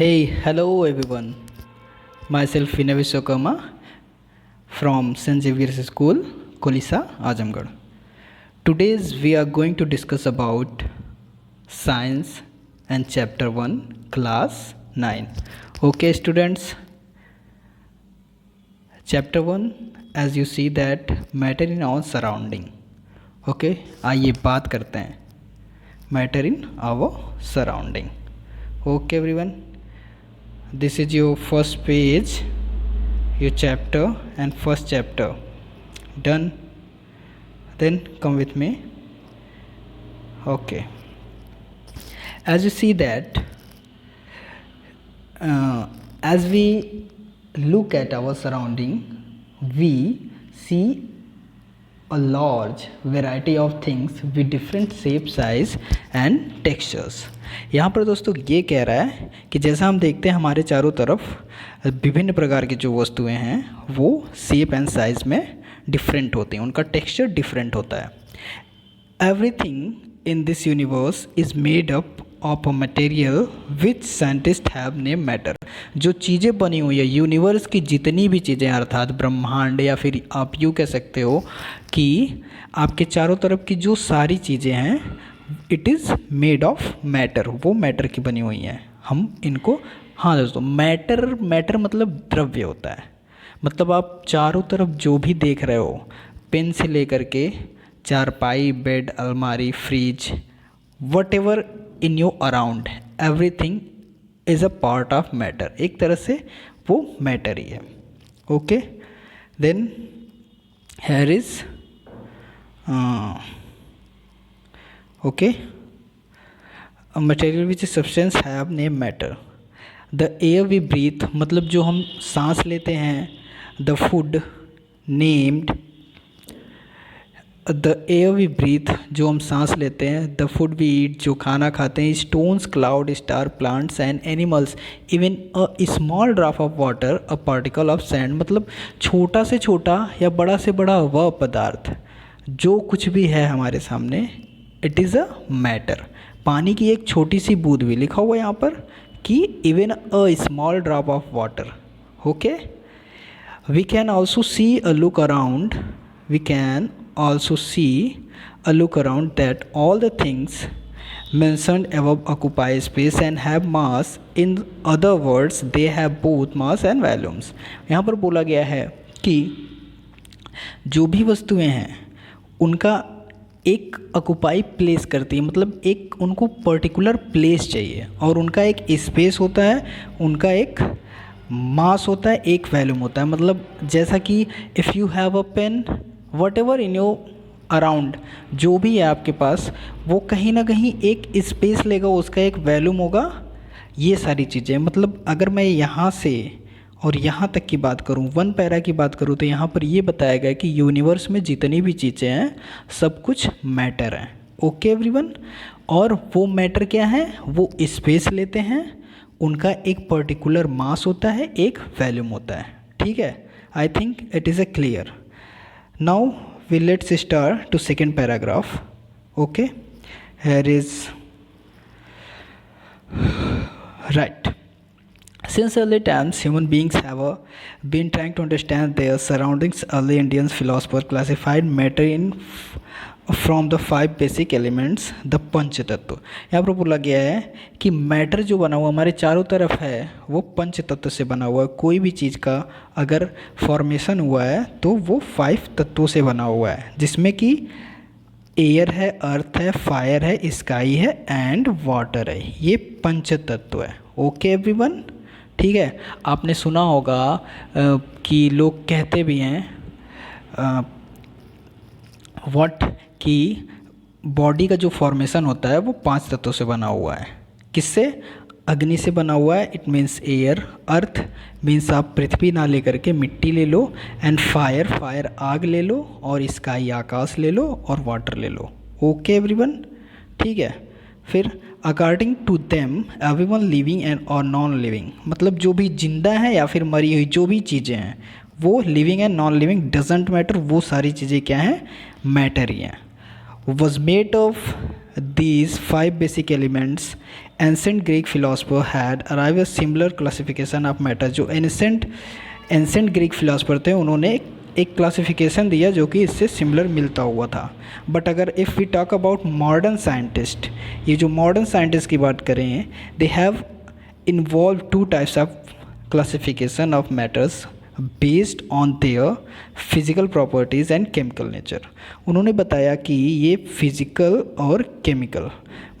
Hey, hello everyone. Myself Vinay Vishwakarma from St. Xavier's School, Kolisa, Azamgarh. Today we are going to discuss about science and chapter 1, class 9. Okay students, chapter 1 as you see that matter in our surrounding. Okay, आइए बात करते हैं matter in our surrounding. Okay everyone, this is your first page, your chapter and first chapter done. Then come with me. Okay, as you see that as we look at our surrounding, we see a large variety of things with different shape, size and textures. यहाँ पर दोस्तों ये कह रहा है कि जैसा हम देखते हैं हमारे चारों तरफ विभिन्न प्रकार की जो वस्तुएं हैं वो शेप एंड साइज में डिफरेंट होती हैं, उनका टेक्सचर डिफरेंट होता है. Everything in this universe is made up of a material which scientist have name matter. जो चीज़ें बनी हुई है यूनिवर्स की, जितनी भी चीज़ें अर्थात ब्रह्मांड, या फिर आप यूँ कह सकते हो कि आपके चारों तरफ की जो सारी चीज़ें हैं it is made of matter, वो मैटर की बनी हुई हैं. हम इनको, हाँ दोस्तों, मैटर मतलब द्रव्य होता है. मतलब आप चारों तरफ जो भी देख रहे हो, पेन से लेकर के चारपाई, बेड, अलमारी, fridge, whatever in your around, everything is a part of matter. एक तरह से वो मैटर ही है. Okay, then here is okay material which substance have name matter. The air we breathe, मतलब जो हम सांस लेते हैं. The food named, the air we breathe, जो हम सांस लेते हैं. द फूड वी ईट, जो खाना खाते हैं. Stones, cloud, star, plants and animals, even a small drop of water, a particle of sand. मतलब छोटा से छोटा या बड़ा से बड़ा वह पदार्थ जो कुछ भी है हमारे सामने, इट इज़ अ मैटर. पानी की एक छोटी सी बूंद भी, लिखा हुआ है यहाँ पर कि even a small drop of water. Okay, we can also see a look around, we can also see a look around that all the things mentioned above occupy space and have mass. In other words, they have both mass and volumes. यहाँ पर बोला गया है कि जो भी वस्तुएं हैं उनका एक ऑक्युपाई प्लेस करती है, मतलब एक उनको पर्टिकुलर प्लेस चाहिए और उनका एक स्पेस होता है, उनका एक मास होता है, एक वैल्यूम होता है. मतलब जैसा कि if you have a pen, whatever in your around, जो भी है आपके पास, वो कहीं ना कहीं एक स्पेस लेगा, उसका एक वैल्यूम होगा. ये सारी चीज़ें, मतलब अगर मैं यहाँ से और यहाँ तक की बात करूँ, वन पैरा की बात करूँ, तो यहाँ पर ये बताया गया कि यूनिवर्स में जितनी भी चीज़ें हैं सब कुछ मैटर हैं. ओके एवरीवन, और वो मैटर क्या है, वो स्पेस लेते हैं, उनका एक पर्टिकुलर मास होता है, एक वैल्यूम होता है. ठीक है, I think it is a clear. Now let's start to second paragraph. Okay, here is right. Since early times, human beings have been trying to understand their surroundings. Early Indian philosophers classified matter in from the 5 basic elements, the panch tattva. यहाँ पर बोला गया है कि matter जो बना हुआ हमारे चारों तरफ है वो पंच तत्व से बना हुआ है. कोई भी चीज़ का अगर फॉर्मेशन हुआ है तो वो 5 तत्वों से बना हुआ है, जिसमें कि एयर है, अर्थ है, फायर है, स्काई है एंड वाटर है. ये पंच तत्व है. ओके एवरीवन, ठीक है. आपने सुना होगा कि लोग कहते भी हैं कि बॉडी का जो फॉर्मेशन होता है वो 5 तत्वों से बना हुआ है. किससे? अग्नि से बना हुआ है, it means air. Earth means आप पृथ्वी ना लेकर के मिट्टी ले लो. एंड फायर आग ले लो. और स्काई आकाश ले लो. और वाटर ले लो. ओके एवरीवन, ठीक है. फिर according to them everyone living and और नॉन लिविंग, मतलब जो भी जिंदा है या फिर मरी हुई जो भी चीज़ें हैं वो living and non living doesn't matter, वो सारी चीज़ें क्या हैं, मैटर ही हैं. was made of these 5 basic elements ancient Greek philosopher had arrive a similar classification of matter. जो एंसेंट ग्रीक फिलोसफर थे उन्होंने एक क्लासिफिकेशन दिया जो कि इससे सिमिलर मिलता हुआ था। बट अगर if we talk about modern scientist, ये जो मॉडर्न साइंटिस्ट की बात करें, they have involve two types of classification of matters based on their physical properties and chemical nature. उन्होंने बताया कि ये फिजिकल और केमिकल,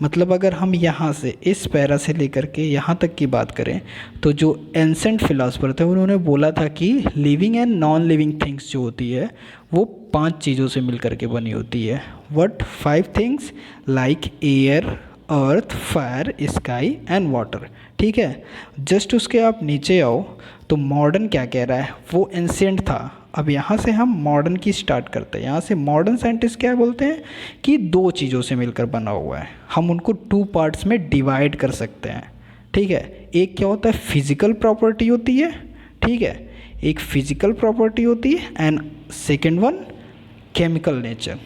मतलब अगर हम यहाँ से इस पैरा से लेकर के यहाँ तक की बात करें तो जो एंसेंट फिलोसफर थे उन्होंने बोला था कि living and non living things जो होती है वो 5 चीज़ों से मिलकर के बनी होती है। What 5 things? Like air, earth, fire, sky and water. ठीक है, जस्ट उसके आप नीचे आओ तो मॉडर्न क्या कह रहा है, वो एंशिएंट था। अब यहाँ से हम मॉडर्न की स्टार्ट करते हैं। यहाँ से मॉडर्न साइंटिस्ट क्या बोलते हैं कि 2 चीज़ों से मिलकर बना हुआ है, हम उनको 2 पार्ट्स में डिवाइड कर सकते हैं। ठीक है, एक क्या होता है, फिजिकल प्रॉपर्टी होती है। ठीक है, एक फिजिकल प्रॉपर्टी होती है and second one chemical nature.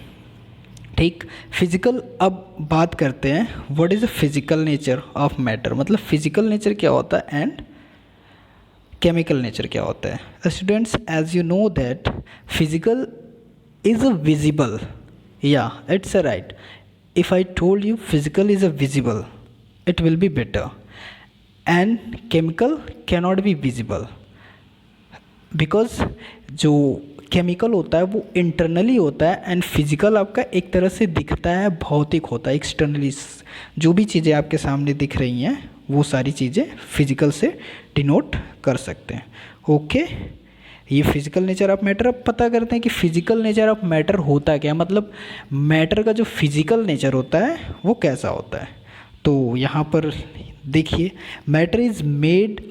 ठीक, फिजिकल, अब बात करते हैं what is the physical nature of matter, मतलब फिजिकल नेचर क्या होता है एंड केमिकल नेचर क्या होता है। Students, as you know that physical is a visible, या it's a right, if I told you physical is a visible it will be better, and chemical cannot be visible, because जो chemical होता है वो internally होता है and physical आपका एक तरह से दिखता है, भौतिक होता है, एक्सटर्नली। जो भी चीज़ें आपके सामने दिख रही हैं वो सारी चीज़ें फिजिकल से डिनोट कर सकते हैं। ओके, ये फिजिकल नेचर ऑफ मैटर। अब पता करते हैं कि फिजिकल नेचर ऑफ मैटर होता क्या, मतलब मैटर का जो फिजिकल नेचर होता है वो कैसा होता है। तो यहाँ पर देखिए, matter is made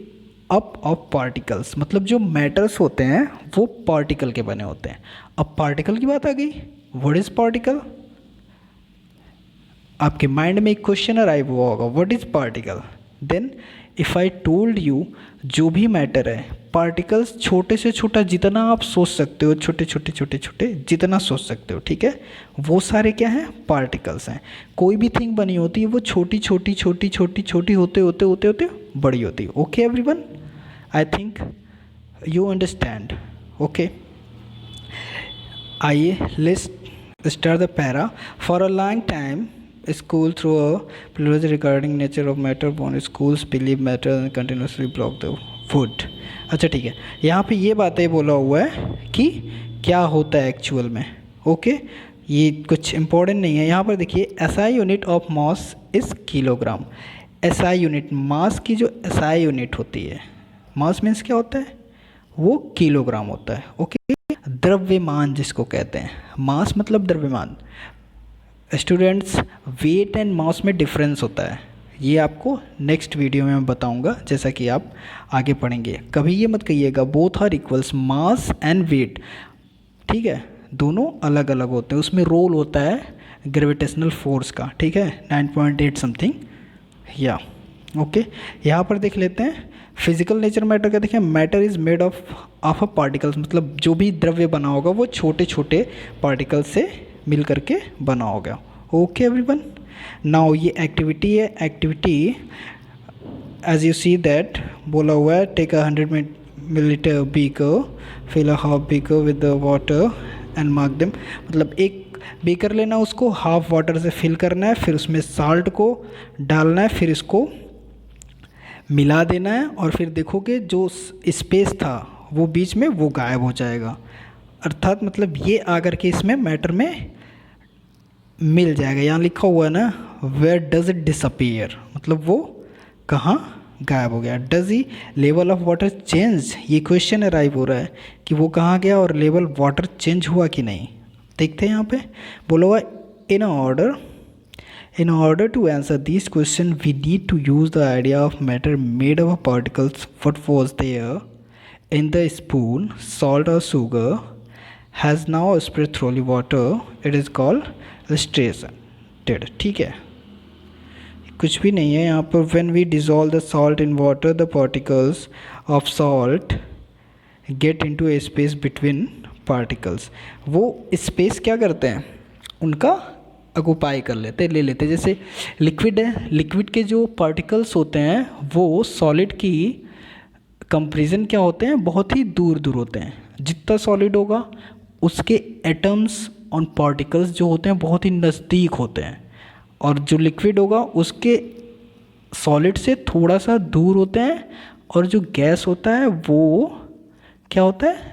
up of particles, मतलब जो मैटर्स होते हैं वो पार्टिकल के बने होते हैं। अब पार्टिकल की बात आ गई, व्हाट इज़ पार्टिकल? आपके माइंड में एक क्वेश्चन अराइव हुआ होगा, what is particle? Then if I told you, जो भी मैटर है, पार्टिकल्स छोटे से छोटा जितना आप सोच सकते हो, छोटे छोटे छोटे छोटे जितना सोच सकते हो, ठीक है, वो सारे क्या हैं, पार्टिकल्स हैं। कोई भी थिंग बनी होती है वो छोटी छोटी छोटी छोटी छोटी होते होते होते होते बड़ी होती है। Okay everyone, I think you understand. Okay, आइए let's start the para. For a long time school through a philosophy regarding nature of matter born schools believe matter and continuously block the food। अच्छा ठीक है, यहाँ पे ये बातें बोला हुआ है कि क्या होता है एक्चुअल में। ओके, ये कुछ इम्पोर्टेंट नहीं है। यहाँ पर देखिए, SI unit of mass is kilogram. SI unit, mass की जो SI यूनिट होती है, मास मीन्स क्या होता है, वो किलोग्राम होता है। ओके, द्रव्यमान जिसको कहते हैं, मास मतलब द्रव्यमान। स्टूडेंट्स, वेट एंड मास में डिफरेंस होता है, ये आपको नेक्स्ट वीडियो में मैं बताऊंगा जैसा कि आप आगे पढ़ेंगे। कभी ये मत कहिएगा both are equals, mass and weight, ठीक है, दोनों अलग अलग होते हैं। उसमें रोल होता है ग्रेविटेशनल फोर्स का, ठीक है, 9.8 समथिंग, या ओके। यहाँ पर देख लेते हैं फिजिकल नेचर मैटर का। देखिए, matter is made of a particles, मतलब जो भी द्रव्य बना होगा वो छोटे छोटे पार्टिकल से मिल करके बना होगा। ओके एवरीवन, नाउ ये एक्टिविटी है। Activity as you see that बोला हुआ है, take 100 millilitre beaker, fill a half beaker with the water and mark them, मतलब एक बीकर लेना, उसको हाफ वाटर से फिल करना है, फिर उसमें साल्ट को डालना है, फिर इसको मिला देना है, और फिर देखोगे जो स्पेस था वो बीच में वो गायब हो जाएगा। अर्थात मतलब ये आकर के इसमें मैटर में मिल जाएगा। यहाँ लिखा हुआ है ना, वेयर डज इट डिसअपीयर, मतलब वो कहाँ गायब हो गया। Does he level of water change, ये क्वेश्चन अराइव हो रहा है कि वो कहाँ गया और लेवल वाटर चेंज हुआ कि नहीं। देखते हैं यहाँ पे बोला हुआ, in order to answer these questions we need to use the idea of matter made of particles. What was there in the spoon, salt or sugar, has now spread through the water, it is called restricted। ठीक है, कुछ भी नहीं है यहाँ पर। when we dissolve the salt in water the particles of salt get into a space between particles। वो space क्या करते हैं, उनका ऑक्यूपाई कर लेते, ले लेते। जैसे लिक्विड है, लिक्विड के जो पार्टिकल्स होते हैं वो सॉलिड की कंपेरिजन क्या होते हैं, बहुत ही दूर दूर होते हैं। जितना सॉलिड होगा उसके एटम्स और पार्टिकल्स जो होते हैं बहुत ही नज़दीक होते हैं, और जो लिक्विड होगा उसके सॉलिड से थोड़ा सा दूर होते हैं, और जो गैस होता है वो क्या होता है,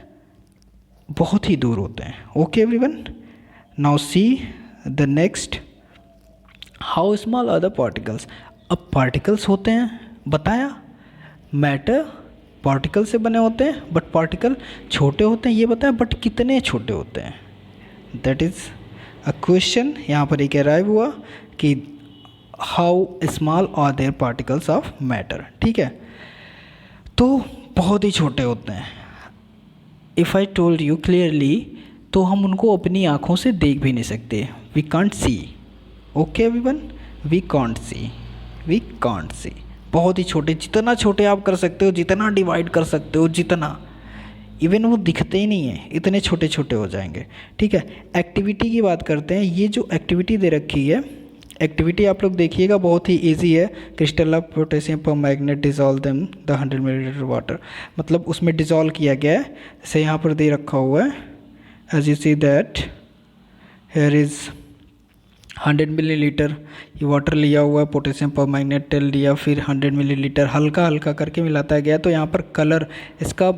बहुत ही दूर होते हैं। Okay everyone, now see the next, how small are the particles. अब पार्टिकल्स होते हैं, बताया मैटर पार्टिकल से बने होते हैं, बट पार्टिकल छोटे होते हैं ये बताया, बट कितने छोटे होते हैं, दैट इज़ अ क्वेश्चन। यहाँ पर एक अराइव हुआ कि how small are there particles of matter. ठीक है, तो बहुत ही छोटे होते हैं। If I told you clearly, तो हम उनको अपनी आँखों से देख भी नहीं सकते, we can't see. Okay everyone, we can't see, we can't see. बहुत ही छोटे, जितना छोटे आप कर सकते हो, जितना डिवाइड कर सकते हो, जितना, इवन वो दिखते ही नहीं है, इतने छोटे छोटे हो जाएंगे। ठीक है, एक्टिविटी की बात करते हैं। ये जो एक्टिविटी दे रखी है, एक्टिविटी आप लोग देखिएगा बहुत ही इजी है। क्रिस्टल ऑफ पोटेशियम पर magnet dissolve them the 100 millilitre water, मतलब उसमें डिजॉल्व किया गया है, जैसे यहाँ पर दे रखा हुआ है, as you see that here is 100 millilitre ये वाटर लिया हुआ है, पोटेशियम पर मैग्नेट टेल लिया, फिर 100 मिलीलीटर हल्का हल्का करके मिलाता गया। तो यहाँ पर कलर इसका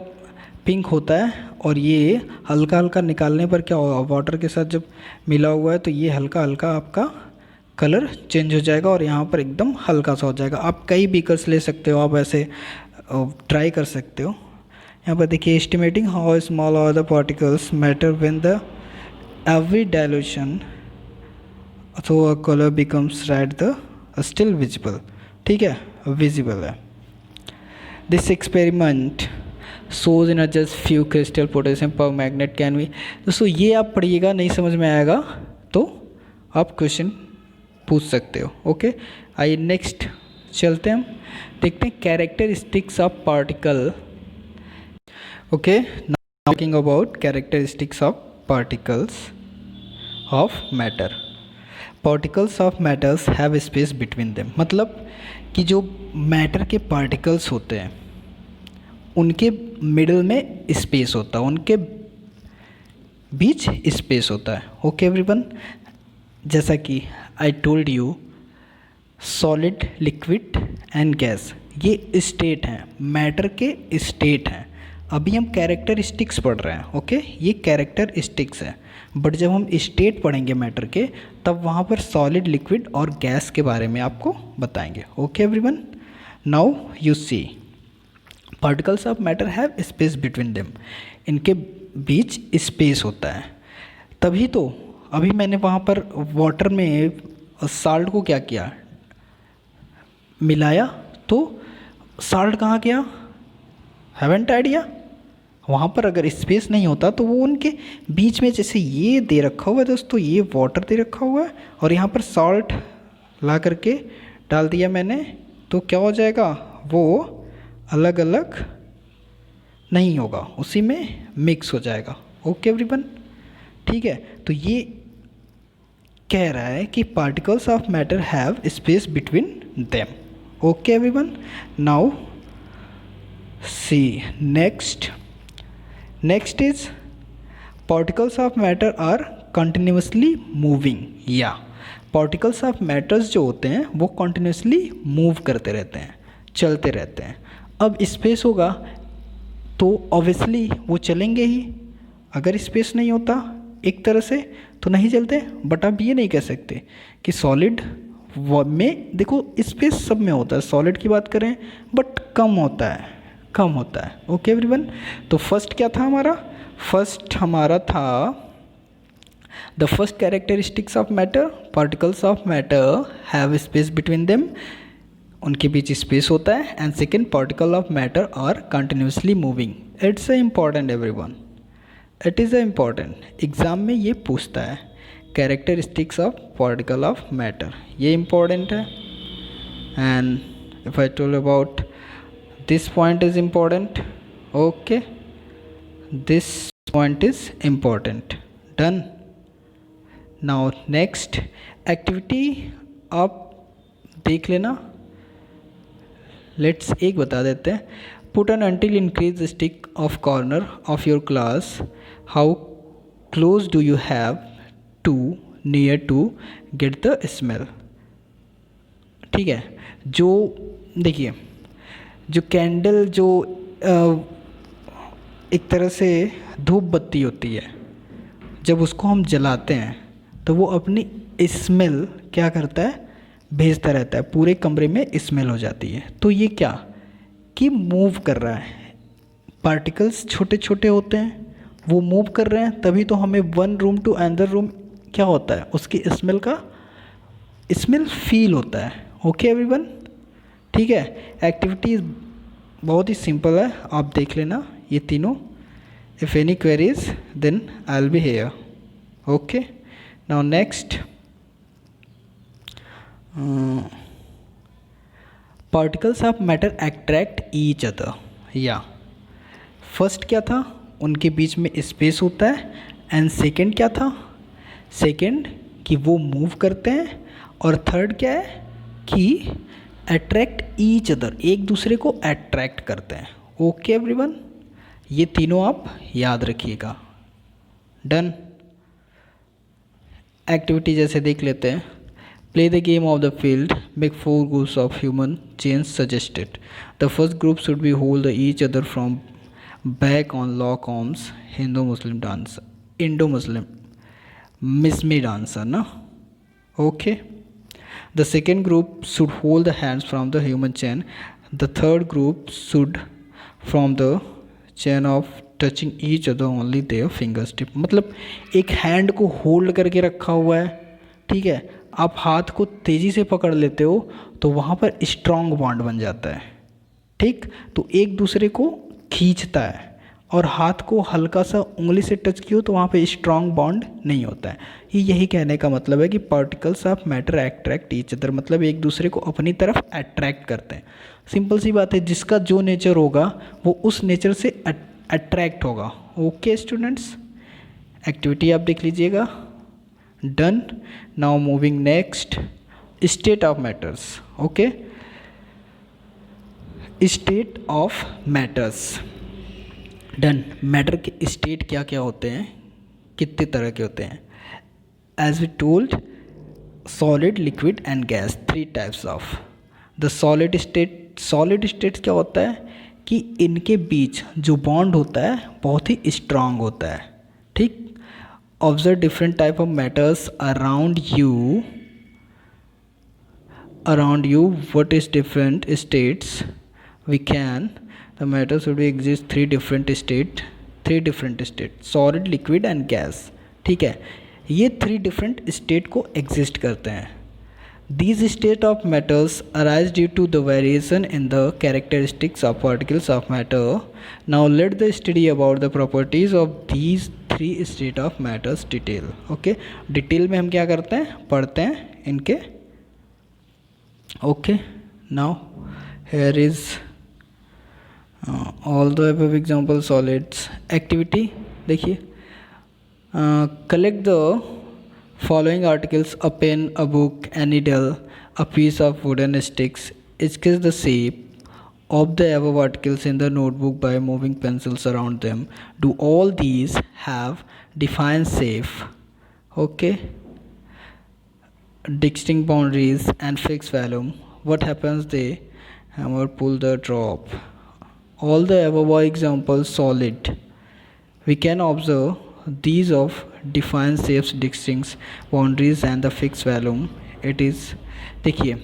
पिंक होता है, और ये हल्का हल्का निकालने पर क्या होगा, वाटर के साथ जब मिला हुआ है तो ये हल्का हल्का आपका कलर चेंज हो जाएगा, और यहाँ पर एकदम हल्का सा हो जाएगा। आप कई बीकर्स ले सकते हो, आप ऐसे ट्राई कर सकते हो। यहाँ पर देखिए, estimating how small are the particles matter when the every dilution so a color becomes red the still visible। ठीक है, विजिबल है। This experiment shows in a just few crystal potassium permanganate can be। दोस्तों ये आप पढ़िएगा, नहीं समझ में आएगा तो आप क्वेश्चन पूछ सकते हो। ओके, आइए नेक्स्ट चलते हैं, हम देखते हैं characteristics of particle. Okay, now talking about characteristics of particles of matter. Particles of matters have space between them, मतलब कि जो मैटर के पार्टिकल्स होते हैं उनके मिडल में स्पेस होता है, उनके बीच स्पेस होता है। ओके एवरीवन, जैसा कि आई told you, solid, liquid and gas ये स्टेट हैं, मैटर के स्टेट हैं। अभी हम कैरेक्टरिस्टिक्स पढ़ रहे हैं। ओके, ये कैरेक्टरिस्टिक्स है, बट जब हम स्टेट पढ़ेंगे मैटर के, तब वहाँ पर सॉलिड, लिक्विड और गैस के बारे में आपको बताएंगे। Okay everyone, now you see particles of matter have space between them, इनके बीच स्पेस होता है। तभी तो अभी मैंने वहाँ पर वाटर में साल्ट को क्या किया, मिलाया, तो साल्ट कहाँ गया, हैवेंट आइडिया। वहाँ पर अगर स्पेस नहीं होता तो वो उनके बीच में, जैसे ये दे रखा हुआ है दोस्तों, ये वाटर दे रखा हुआ है और यहाँ पर सॉल्ट ला करके डाल दिया मैंने, तो क्या हो जाएगा, वो अलग अलग नहीं होगा, उसी में मिक्स हो जाएगा। ओके एवरीवन, ठीक है, तो ये कह रहा है कि particles of matter have space between them. Okay everyone, now C next is particles of matter are continuously moving। या particles of matters जो होते हैं वो continuously move करते रहते हैं, चलते रहते हैं। अब स्पेस होगा तो ऑब्वियसली वो चलेंगे ही, अगर स्पेस नहीं होता एक तरह से तो नहीं चलते। बट आप ये नहीं कह सकते कि सॉलिड में, देखो स्पेस सब में होता है, सॉलिड की बात करें बट कम होता है, कम होता है। ओके एवरीवन, तो फर्स्ट क्या था हमारा, फर्स्ट हमारा था the first characteristics of matter, particles of matter have space between them, उनके बीच स्पेस होता है। And second, particle of matter are continuously moving. It's a important everyone, it is a important, exam में ये पूछता है characteristics of particle of matter, ये इम्पॉर्टेंट है। And if I told about this point is important, okay, this point is important, done। Now next, activity आप देख लेना, let's एक बता देते हैं। Put an until increase stick of corner of your class, how close do you have to near to get the smell. ठीक है, जो देखिए जो कैंडल जो एक तरह से धूप बत्ती होती है, जब उसको हम जलाते हैं तो वो अपनी स्मेल क्या करता है, भेजता रहता है, पूरे कमरे में स्मेल हो जाती है। तो ये क्या कि मूव कर रहा है, पार्टिकल्स छोटे छोटे होते हैं, वो मूव कर रहे हैं, तभी तो हमें one room to another room क्या होता है, उसकी स्मेल का स्मेल फील होता है। ओके एवरीवन, ठीक है। एक्टिविटीज़ बहुत ही सिंपल है, आप देख लेना ये तीनों। If any queries then I will be here. Okay, now next, particles of matter attract each other. या फर्स्ट क्या था, उनके बीच में स्पेस होता है, एंड सेकंड क्या था, सेकंड कि वो मूव करते हैं, और थर्ड क्या है कि अट्रैक्ट ईच अदर, एक दूसरे को अट्रैक्ट करते हैं। ओके एवरीवन, ये तीनों आप याद रखिएगा। डन। एक्टिविटी जैसे देख लेते हैं। Play the game of the field, make 4 groups of human chains suggested. The first group should be hold each other from back on lock arms, Hindu Muslim dance, Indo Muslim Mishmi dancer ना। Okay, the second group should hold the hands from the human chain. The third group should from the chain of touching each other only their fingertip. मतलब एक hand को hold करके रखा हुआ है, ठीक है, आप हाथ को तेज़ी से पकड़ लेते हो तो वहाँ पर स्ट्रॉन्ग बॉन्ड बन जाता है। ठीक, तो एक दूसरे को खींचता है, और हाथ को हल्का सा उंगली से टच किया तो वहाँ पे स्ट्रॉन्ग बॉन्ड नहीं होता है। ये यही कहने का मतलब है कि particles of matter attract each other, मतलब एक दूसरे को अपनी तरफ अट्रैक्ट करते हैं। सिंपल सी बात है, जिसका जो नेचर होगा वो उस नेचर से अट्रैक्ट होगा। ओके स्टूडेंट्स, एक्टिविटी आप देख लीजिएगा। Done. Now moving next, state of matters. Okay, state of matters. Done. Matter के स्टेट क्या क्या होते हैं, कितने तरह के होते हैं। As we told, solid, liquid and gas, 3 types of the solid state. Solid state क्या होता है कि इनके बीच जो बॉन्ड होता है बहुत ही स्ट्रांग होता है। ठीक, observe different type of matters around you what is different states we can, the matter should be exist 3 different state, solid, liquid and gas। ठीक है, ये 3 different state को exist करते हैं। These state of matters arise due to the variation in the characteristics of particles of matter। Now let the study about the properties of these 3 state of matters detail। Okay, detail में हम क्या करते हैं, पढ़ते हैं इनके। Okay, now here is all the above example solids। activity देखिए, collect the following articles: a pen, a book, a needle, a piece of wooden sticks। sketch the shape of the above articles in the notebook by moving pencils around them। do all these have defined shape? Okay, distinct boundaries and fixed volume? what happens they hammer pull the drop? All the above are examples solid। we can observe these of defined shapes, distinct boundaries and the fixed volume। it is, देखिए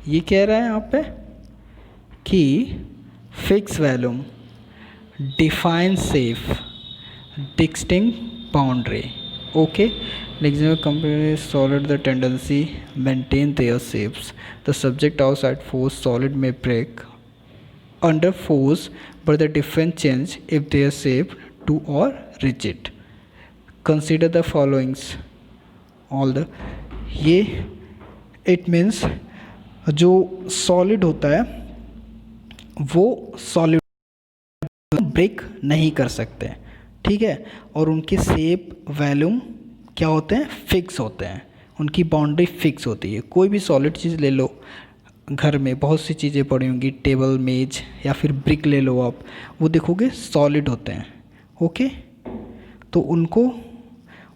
ये कह रहा है यहाँ पे कि fix volume, define shape, distinct boundary। okay, example compare solid the tendency maintain their shapes। the subject outside force solid may break under force but the difference change if their shape to or rigid। consider the followings all the, ये it means जो solid होता है वो solid break नहीं कर सकते, ठीक है, और उनके शेप वॉल्यूम क्या होते हैं, फिक्स होते हैं। उनकी बाउंड्री फिक्स होती है। कोई भी सॉलिड चीज़ ले लो, घर में बहुत सी चीज़ें पड़ी होंगी, टेबल मेज या फिर ब्रिक ले लो आप, वो देखोगे सॉलिड होते हैं। ओके, तो उनको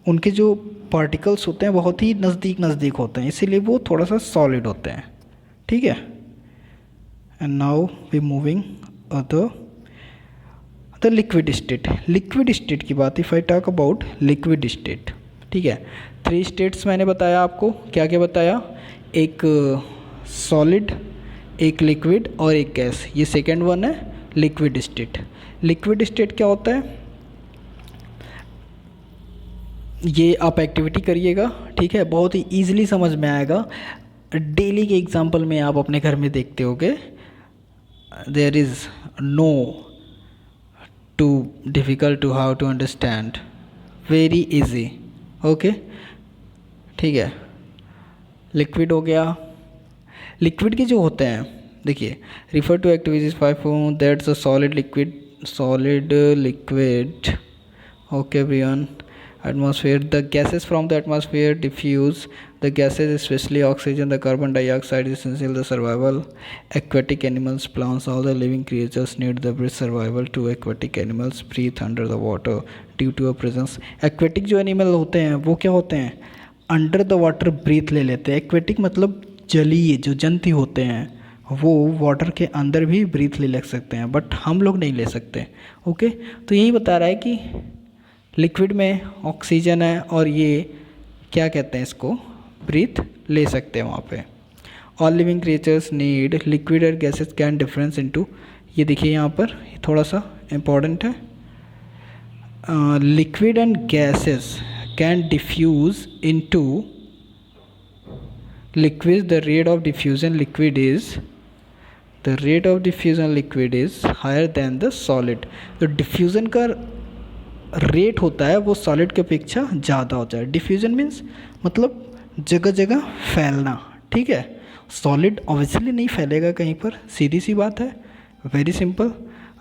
उनके जो पार्टिकल्स होते हैं बहुत ही नज़दीक नज़दीक होते हैं, इसीलिए वो थोड़ा सा सॉलिड होते हैं। ठीक है, and now we moving the liquid state. Liquid state की बात, if I talk about liquid state, ठीक है, 3 स्टेट्स मैंने बताया आपको। क्या क्या बताया? एक सॉलिड, एक लिक्विड और एक गैस। ये सेकेंड वन है लिक्विड स्टेट। लिक्विड स्टेट क्या होता है? ये आप एक्टिविटी करिएगा, ठीक है, बहुत ही ईजिली समझ में आएगा। डेली के एग्जाम्पल में आप अपने घर में देखते होगे। There is no too difficult to how to understand, very easy. Okay, ठीक है, लिक्विड हो गया। लिक्विड के जो होते हैं, देखिए, refer to activities 5 that's a solid liquid, solid liquid. Okay everyone, atmosphere, the gases from the atmosphere diffuse, the gases especially oxygen, the carbon dioxide is essential the survival. Aquatic animals, plants, all the living creatures need the breath survival. To aquatic animals breathe under the water due to a presence. Aquatic जो animal होते हैं वो क्या होते हैं? Under the water breathe ले लेते हैं। एक्वेटिक मतलब जलीय, जो जंतु होते हैं वो वाटर के अंदर भी ब्रीथ ले सकते हैं, बट हम लोग नहीं ले सकते। ओके, तो यही बता रहा है कि लिक्विड में ऑक्सीजन है और ये क्या कहते हैं, इसको ब्रीथ ले सकते हैं वहाँ पे। All living creatures need liquid और गैसेस कैन डिफरेंस इनटू, ये देखिए यहाँ पर थोड़ा सा इम्पॉर्टेंट है, liquid and gases can diffuse into liquid. The rate of diffusion liquid is higher than the solid. तो डिफ्यूज़न का रेट होता है वो सॉलिड के अपेक्षा ज़्यादा होता है। डिफ्यूज़न मीन्स मतलब जगह जगह फैलना, ठीक है। सॉलिड ऑब्वियसली नहीं फैलेगा कहीं पर, सीधी सी बात है, वेरी सिंपल।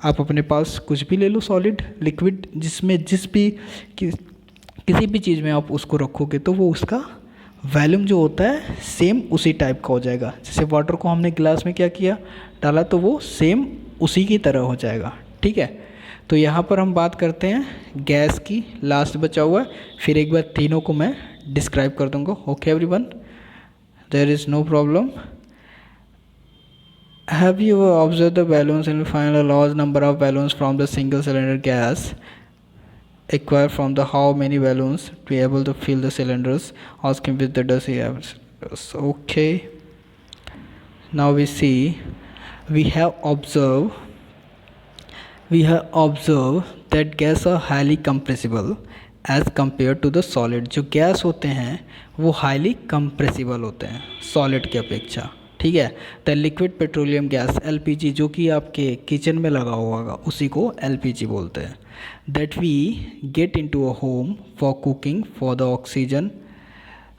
आप अपने पास कुछ भी ले लो सॉलिड, लिक्विड, जिसमें किसी भी चीज़ में आप उसको रखोगे तो वो उसका वॉल्यूम जो होता है सेम उसी टाइप का हो जाएगा। जैसे वाटर को हमने गिलास में क्या किया, डाला, तो वो सेम उसी की तरह हो जाएगा, ठीक है। तो यहाँ पर हम बात करते हैं गैस की, लास्ट बचा हुआ है, फिर एक बार तीनों को मैं डिस्क्राइब कर दूँगा। Okay everyone, there is no problem. Have you observe the balloons and find the large number of balloons from the single cylinder gas acquire from the how many balloons to be able to fill the cylinders? Ask him with the does he have. Okay, now we see we have observed that gas are highly compressible as compared to the solid. जो gas होते हैं वो highly compressible होते हैं solid के अपेक्षा, ठीक है। The liquid petroleum gas LPG, जो कि आपके किचन में लगा होगा उसी को LPG बोलते हैं। That we get into a home for cooking for the oxygen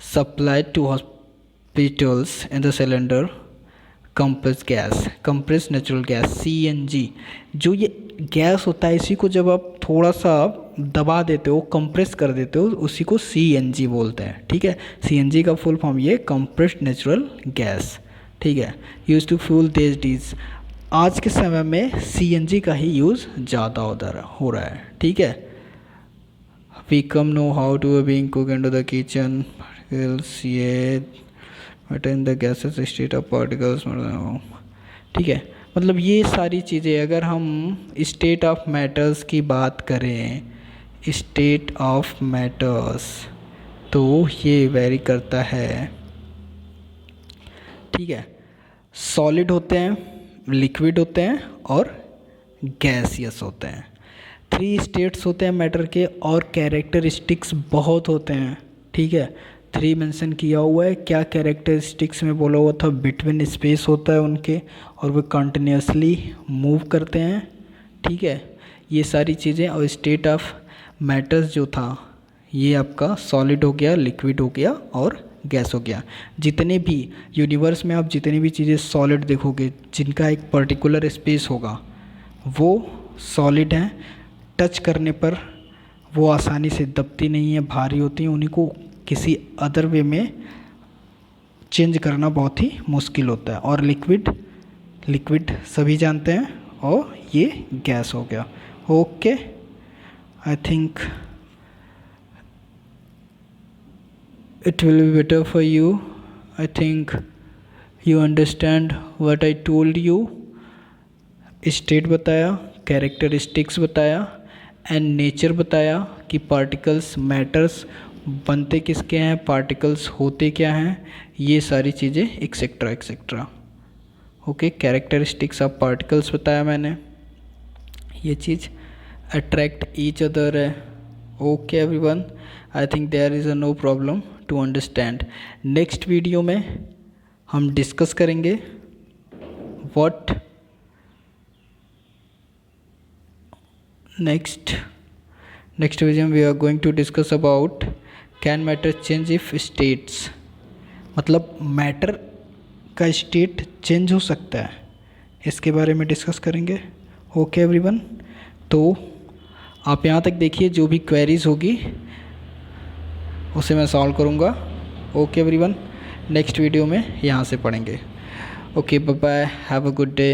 supplied to hospitals in the cylinder compress gas, compress natural gas CNG। जो ये गैस होता है इसी को जब आप थोड़ा सा दबा देते हो, कंप्रेस कर देते हो, उसी को CNG बोलते हैं, ठीक है। CNG का फुल फॉर्म ये कंप्रेस्ड नेचुरल गैस, ठीक है। यूज टू फ्यूल दिस डीज, आज के समय में CNG का ही यूज़ ज़्यादा हो रहा है, ठीक है। We come know how to being cook into the kitchen, ये in the gases state of particles, ठीक है। मतलब ये सारी चीज़ें, अगर हम स्टेट ऑफ मैटर्स की बात करें, स्टेट ऑफ मैटर्स, तो ये वेरी करता है, ठीक है। सॉलिड होते हैं, लिक्विड होते हैं और गैसियस होते हैं। 3 स्टेट्स होते हैं मैटर के और कैरेक्टरिस्टिक्स बहुत होते हैं, ठीक है। 3 मेंशन किया हुआ है। क्या कैरेक्टरिस्टिक्स में बोला हुआ था, बिटवीन स्पेस होता है उनके और वो कंटिन्यूसली मूव करते हैं, ठीक है। ये सारी चीज़ें, और स्टेट ऑफ मैटर्स जो था ये आपका सॉलिड हो गया, लिक्विड हो गया और गैस हो गया। जितने भी यूनिवर्स में आप जितनी भी चीज़ें सॉलिड देखोगे, जिनका एक पर्टिकुलर स्पेस होगा, वो सॉलिड हैं। टच करने पर वो आसानी से दबती नहीं है, भारी होती हैं, उन्हीं को किसी अदर वे में चेंज करना बहुत ही मुश्किल होता है। और लिक्विड सभी जानते हैं, और ये गैस हो गया। Okay, I think it will be better for you. I think you understand what I told you. State बताया, कैरेक्टरिस्टिक्स बताया, एंड नेचर बताया कि पार्टिकल्स मैटर्स बनते किसके हैं, पार्टिकल्स होते क्या हैं, ये सारी चीज़ें etcetera etcetera. Okay, characteristics of particles बताया मैंने, ये चीज़ अट्रैक्ट ईच अदर है। Okay everyone, I think there is a no problem to understand. Next video में हम डिस्कस करेंगे व्हाट नेक्स्ट वीडियो में we are going to discuss about can matter change if states, मतलब matter का state change हो सकता है, इसके बारे में डिस्कस करेंगे। ओके एवरीवन, तो आप यहाँ तक देखिए, जो भी क्वेरीज होगी उसे मैं सॉल्व करूँगा। ओके एवरीवन, नेक्स्ट वीडियो में यहाँ से पढ़ेंगे। Okay, bye bye, have a good day.